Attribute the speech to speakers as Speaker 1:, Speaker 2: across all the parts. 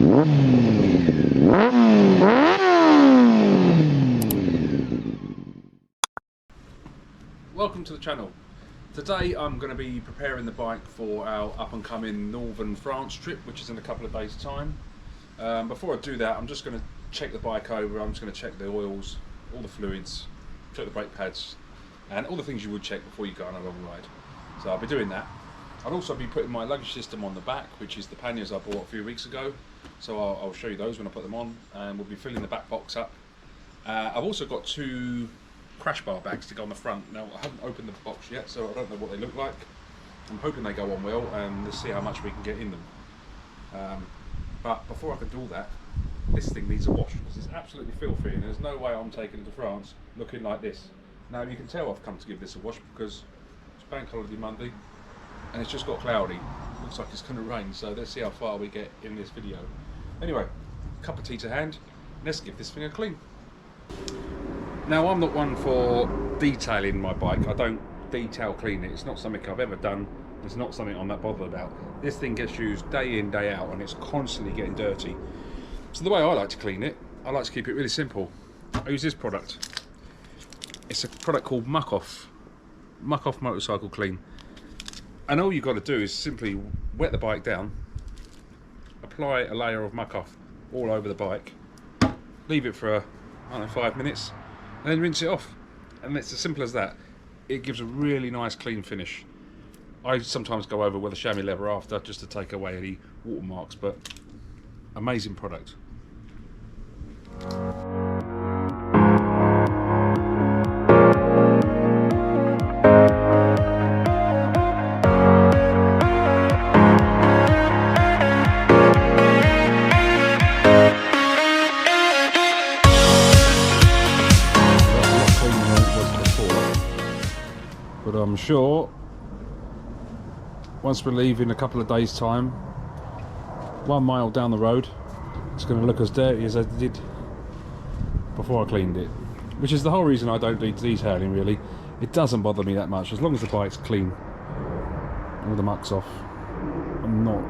Speaker 1: Welcome to the channel. Today I'm going to be preparing the bike for our up and coming Northern France trip, which is in a couple of days time. Before I do that, I'm just going to check the bike over. I'm just going to check the oils, all the fluids, check the brake pads and all the things you would check before you go on a long ride. So I'll be doing that. I'll also be putting my luggage system on the back, which is the panniers I bought a few weeks ago. So I'll show you those when I put them on, and we'll be filling the back box up. I've also got two crash bar bags to go on the front. Now I haven't opened the box yet, so I don't know what they look like. I'm hoping they go on well, and let's see how much we can get in them. But before I can do all that, this thing needs a wash because it's absolutely filthy, and there's no way I'm taking it to France looking like this. Now you can tell I've come to give this a wash because it's Bank Holiday Monday and it's just got cloudy. Looks like it's going to rain, so let's see how far we get in this video. Anyway, cup of tea to hand, let's give this thing a clean. Now I'm not one for detailing my bike. I don't detail clean it. It's not something I've ever done. It's not something I'm that bothered about. This thing gets used day in, day out, and it's constantly getting dirty. So the way I like to clean it, I like to keep it really simple. I use this product. It's a product called Muck Off Motorcycle Clean. And all you've got to do is simply wet the bike down, apply a layer of Muck Off all over the bike, leave it for, I don't know, 5 minutes, and then rinse it off. And it's as simple as that. It gives a really nice clean finish. I sometimes go over with a chamois leather after just to take away any watermarks, but amazing product. But I'm sure once we leave in a couple of days time, 1 mile down the road, it's going to look as dirty as I did before I cleaned it, which is the whole reason I don't do detailing really. It doesn't bother me that much as long as the bike's clean and all the muck's off. I'm not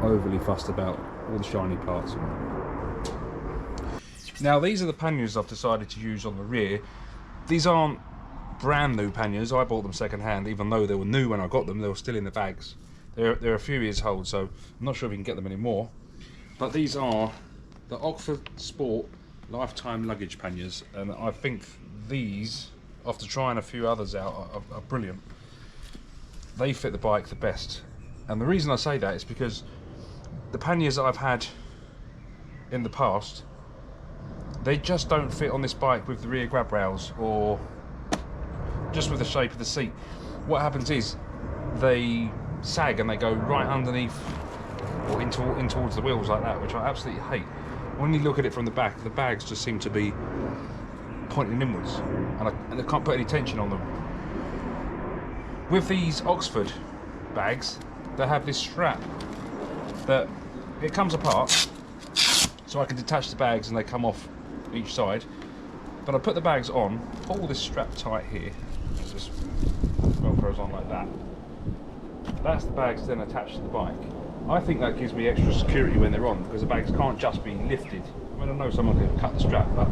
Speaker 1: overly fussed about all the shiny parts. Now these are the panniers I've decided to use on the rear. These aren't brand new panniers. I bought them second hand, even though they were new when I got them. They were still in the bags. They're a few years old, so I'm not sure if you can get them anymore. But these are the Oxford Sport Lifetime Luggage Panniers, and I think these, after trying a few others out, are brilliant. They fit the bike the best, and the reason I say that is because the panniers that I've had in the past, they just don't fit on this bike with the rear grab rails or just with the shape of the seat. What happens is they sag and they go right underneath or in towards the wheels like that, which I absolutely hate. When you look at it from the back, the bags just seem to be pointing inwards, and I can't put any tension on them. With these Oxford bags, they have this strap that it comes apart, so I can detach the bags and they come off each side. But I put the bags on, pull this strap tight here, just velcros on like that. That's the bags then attached to the bike. I think that gives me extra security when they're on, because the bags can't just be lifted. I mean, I know someone could cut the strap, but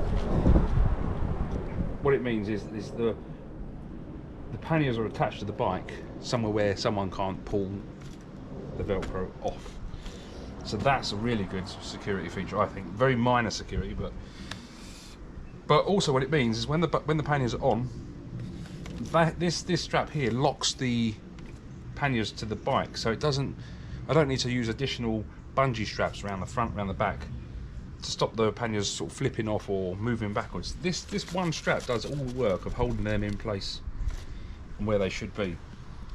Speaker 1: what it means is the panniers are attached to the bike somewhere where someone can't pull the velcro off. So that's a really good security feature, I think. Very minor security, but also what it means is when the panniers are on, this strap here locks the panniers to the bike, so I don't need to use additional bungee straps around the front, around the back to stop the panniers sort of flipping off or moving backwards. This one strap does all the work of holding them in place and where they should be.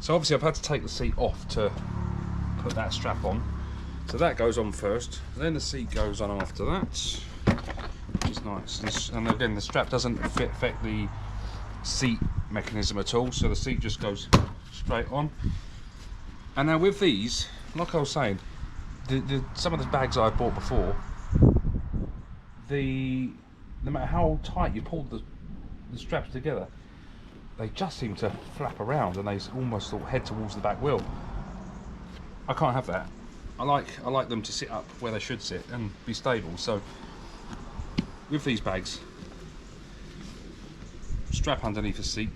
Speaker 1: So obviously I've had to take the seat off to put that strap on. So that goes on first, then the seat goes on after that, which is nice. And again, the strap doesn't affect the seat mechanism at all, so the seat just goes straight on. And now with these, like I was saying, some of the bags I bought before, no matter how tight you pull the straps together, they just seem to flap around and they almost sort of head towards the back wheel. I can't have that. I like them to sit up where they should sit and be stable. So with these bags, strap underneath the seat,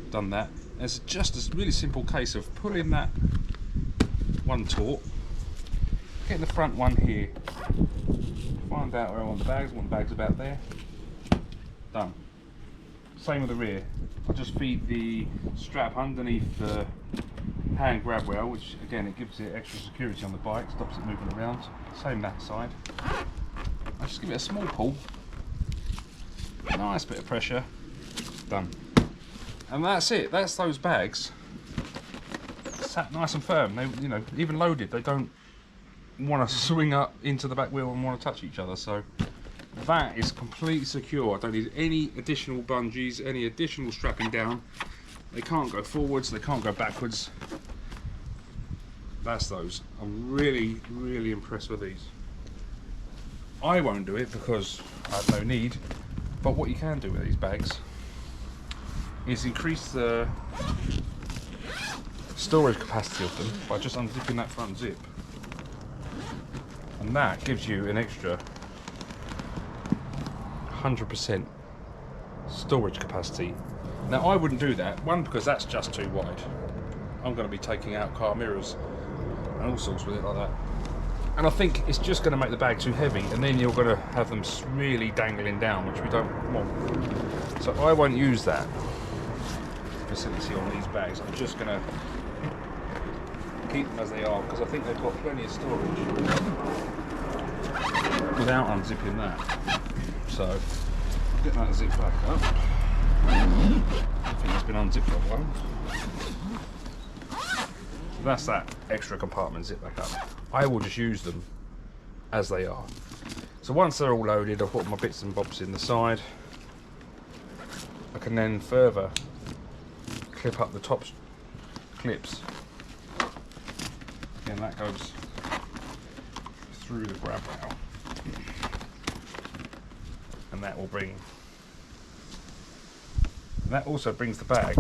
Speaker 1: done that. It's just a really simple case of pulling that one taut, getting the front one here, find out where I want the bags. I want the bags about there. Done. Same with the rear. I just feed the strap underneath the hand grab rail, which again, it gives it extra security on the bike, stops it moving around. Same that side. I just give it a small pull, nice bit of pressure, done. And that's it. That's those bags sat nice and firm. They, you know, even loaded, they don't want to swing up into the back wheel and want to touch each other. So that is completely secure. I don't need any additional bungees, any additional strapping down. They can't go forwards, they can't go backwards. That's those. I'm really, really impressed with these. I won't do it because I have no need, but what you can do with these bags is increase the storage capacity of them by just unzipping that front zip. And that gives you an extra 100% storage capacity. Now I wouldn't do that, one, because that's just too wide. I'm going to be taking out car mirrors and all sorts with it like that. And I think it's just going to make the bag too heavy, and then you're going to have them really dangling down, which we don't want. So I won't use that facility on these bags. I'm just going to keep them as they are, because I think they've got plenty of storage without unzipping that. So get that zip back up. I think it's been unzipped for a while. That's that extra compartment zip back up. I will just use them as they are. So once they're all loaded, I've put my bits and bobs in the side. I can then further clip up the top clips. Again, that goes through the grab rail. And that will bring, that also brings the bag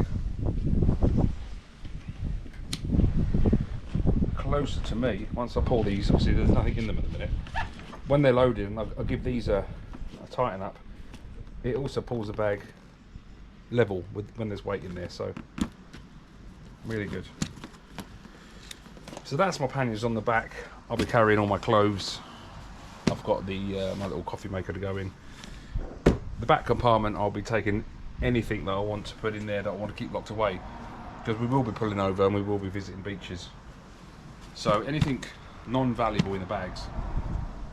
Speaker 1: closer to me. Once I pull these, obviously there's nothing in them at the minute. When they're loaded and I'll give these a tighten up, it also pulls the bag level with when there's weight in there, so really good. So that's my panniers on the back. I'll be carrying all my clothes. I've got the my little coffee maker to go in. The back compartment, I'll be taking anything that I want to put in there that I want to keep locked away, because we will be pulling over and we will be visiting beaches. So anything non-valuable in the bags,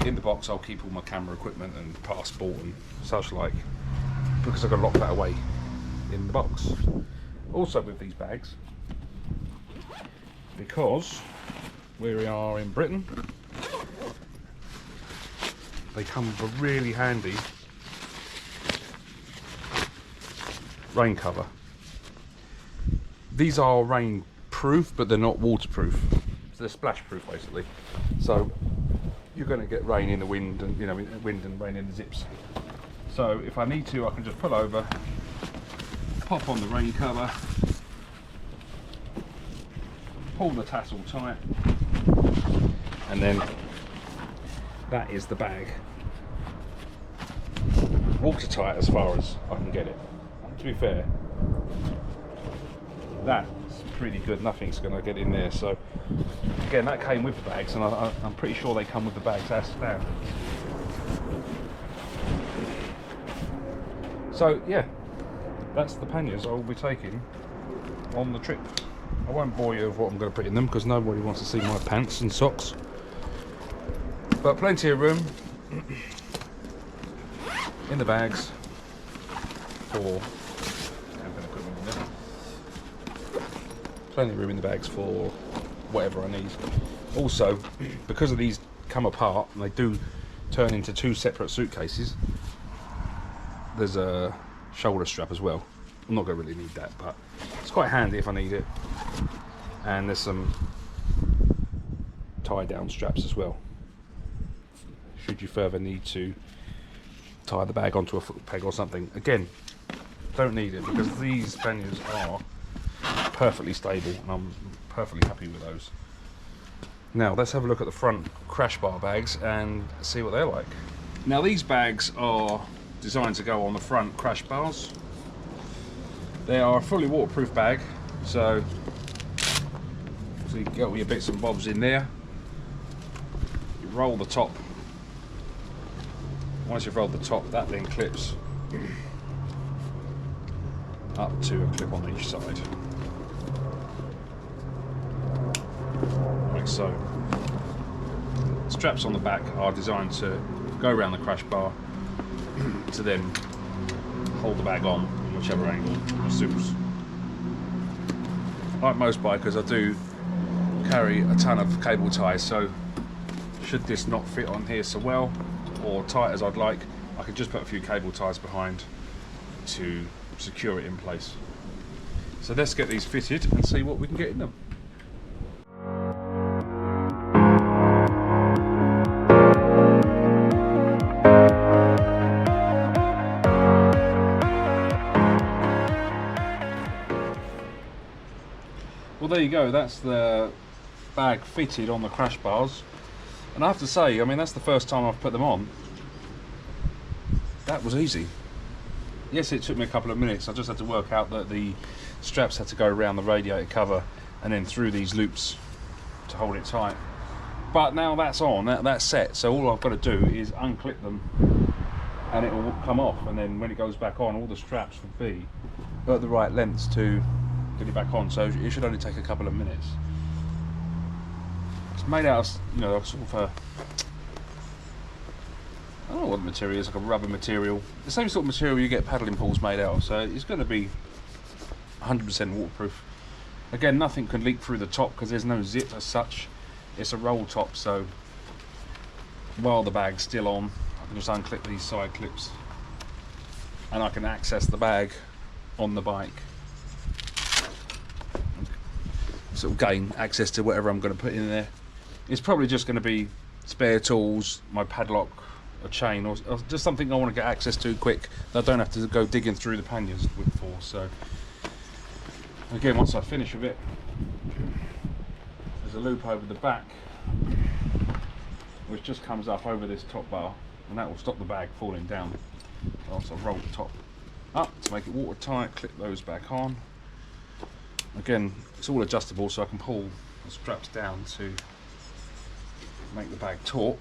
Speaker 1: in the box I'll keep all my camera equipment and passport and such like, because I've got to lock that away in the box. Also with these bags, because we are in Britain, they come with a really handy rain cover. These are rain proof, but they're not waterproof. So they're splash proof basically. So you're going to get rain in the wind, and you know, wind and rain in the zips. So if I need to, I can just pull over, pop on the rain cover, pull the tassel tight, and then that is the bag watertight as far as I can get it. To be fair, that's pretty good. Nothing's going to get in there. So again, that came with the bags, and I'm pretty sure they come with the bags as standard. So yeah, that's the panniers I will be taking on the trip. I won't bore you with what I'm going to put in them, because nobody wants to see my pants and socks. But plenty of room in the bags for plenty of room in the bags for whatever I need. Also, because of these come apart and they do turn into two separate suitcases, there's a shoulder strap as well. I'm not going to really need that, but it's quite handy if I need it. And there's some tie down straps as well, should you further need to tie the bag onto a foot peg or something. Again, don't need it, because these panniers are perfectly stable and I'm perfectly happy with those. Now let's have a look at the front crash bar bags and see what they're like. Now these bags are designed to go on the front crash bars. They are a fully waterproof bag, so you get all your bits and bobs in there. You roll the top. Once you've rolled the top, that then clips up to a clip on each side, like so. Straps on the back are designed to go around the crash bar to then hold the bag on in whichever angle suits. Like most bikers, I do carry a ton of cable ties, so should this not fit on here so well or tight as I'd like, I could just put a few cable ties behind to secure it in place. So let's get these fitted and see what we can get in them. Well, there you go, that's the bag fitted on the crash bars, and I have to say, I mean, that's the first time I've put them on. That was easy. Yes, it took me a couple of minutes. I just had to work out that the straps had to go around the radiator cover and then through these loops to hold it tight. But now that's on, that's set, so all I've got to do is unclip them and it will come off, and then when it goes back on, all the straps will be at the right lengths to get it back on, so it should only take a couple of minutes. It's made out of, you know, sort of a, I don't know what the material is, like a rubber material. The same sort of material you get paddling pools made out of, so it's going to be 100% waterproof. Again, nothing can leak through the top because there's no zip as such. It's a roll top, so while the bag's still on, I can just unclip these side clips and I can access the bag on the bike. Sort of gain access to whatever I'm going to put in there. It's probably just going to be spare tools, my padlock, a chain, or just something I want to get access to quick that I don't have to go digging through the panniers for. So again, once I finish with it, there's a loop over the back which just comes up over this top bar, and that will stop the bag falling down. I'll also roll the top up to make it watertight, clip those back on. Again, it's all adjustable, so I can pull the straps down to make the bag taut,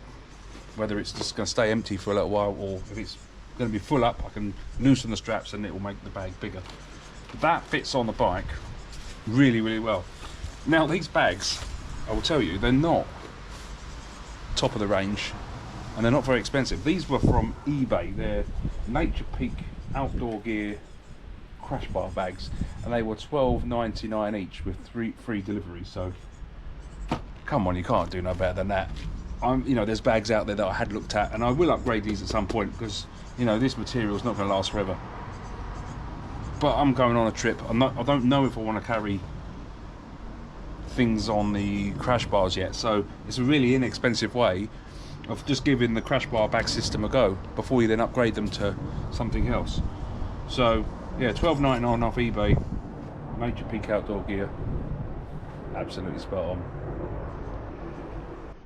Speaker 1: whether it's just going to stay empty for a little while or if it's going to be full up, I can loosen the straps and it will make the bag bigger. That fits on the bike really, really well. Now these bags, I will tell you, they're not top of the range and they're not very expensive. These were from eBay. They're Nature Peak outdoor gear crash bar bags, and they were $12.99 each with free delivery. So come on, you can't do no better than that. You know, there's bags out there that I had looked at, and I will upgrade these at some point because, you know, this material is not going to last forever. But I'm going on a trip. I don't know if I want to carry things on the crash bars yet, so it's a really inexpensive way of just giving the crash bar bag system a go before you then upgrade them to something else. So yeah, $12.99 off eBay, Nature Peak outdoor gear, absolutely spot on.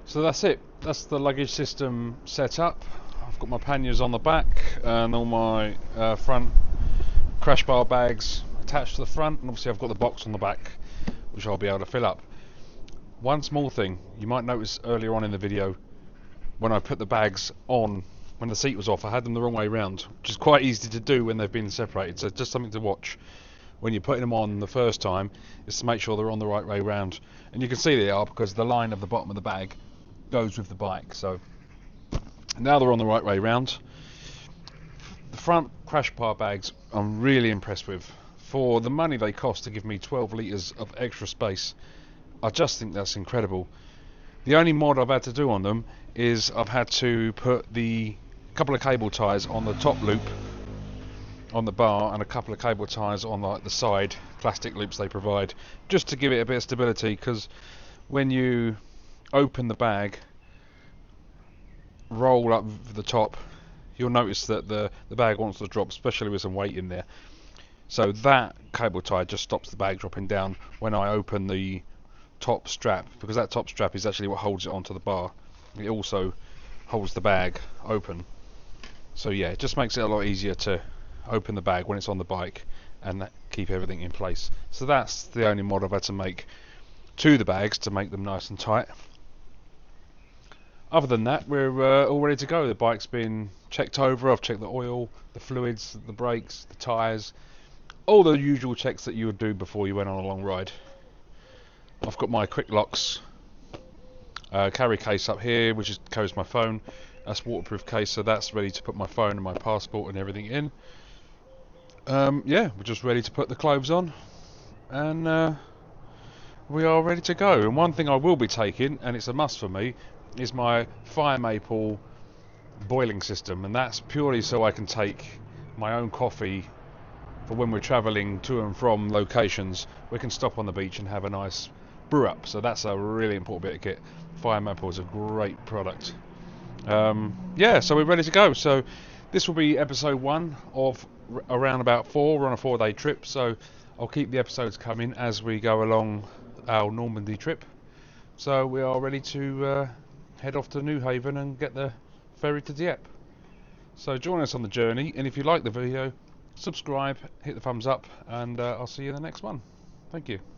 Speaker 1: So that's it, that's the luggage system set up. I've got my panniers on the back and all my front crash bar bags attached to the front, and obviously I've got the box on the back which I'll be able to fill up. One small thing you might notice earlier on in the video, when I put the bags on, when the seat was off, I had them the wrong way round, which is quite easy to do when they've been separated, so just something to watch when you're putting them on the first time, is to make sure they're on the right way round. And you can see they are because the line of the bottom of the bag goes with the bike. So now they're on the right way round. The front crash bar bags I'm really impressed with. For the money they cost to give me 12 litres of extra space, I just think that's incredible. The only mod I've had to do on them is I've had to put the couple of cable ties on the top loop on the bar and a couple of cable ties on like the side plastic loops they provide, just to give it a bit of stability, because when you open the bag, roll up the top, you'll notice that the bag wants to drop, especially with some weight in there. So that cable tie just stops the bag dropping down when I open the top strap, because that top strap is actually what holds it onto the bar. It also holds the bag open. So yeah, it just makes it a lot easier to open the bag when it's on the bike and keep everything in place. So that's the only mod I've had to make to the bags to make them nice and tight. Other than that, we're all ready to go. The bike's been checked over. I've checked the oil, the fluids, the brakes, the tyres, all the usual checks that you would do before you went on a long ride. I've got my quick locks carry case up here, which carries my phone. That's waterproof case, so that's ready to put my phone and my passport and everything in. Yeah, we're just ready to put the clothes on, and we are ready to go. And one thing I will be taking, and it's a must for me, is my fire maple boiling system, and that's purely so I can take my own coffee for when we're travelling to and from locations. We can stop on the beach and have a nice brew up, so that's a really important bit of kit. Fire maple is a great product. Yeah, so we're ready to go. So this will be episode 1 of around about 4. We're on a 4-day trip, so I'll keep the episodes coming as we go along our Normandy trip. So we are ready to head off to New Haven and get the ferry to Dieppe. So join us on the journey, and if you like the video, subscribe, hit the thumbs up, and I'll see you in the next one. Thank you.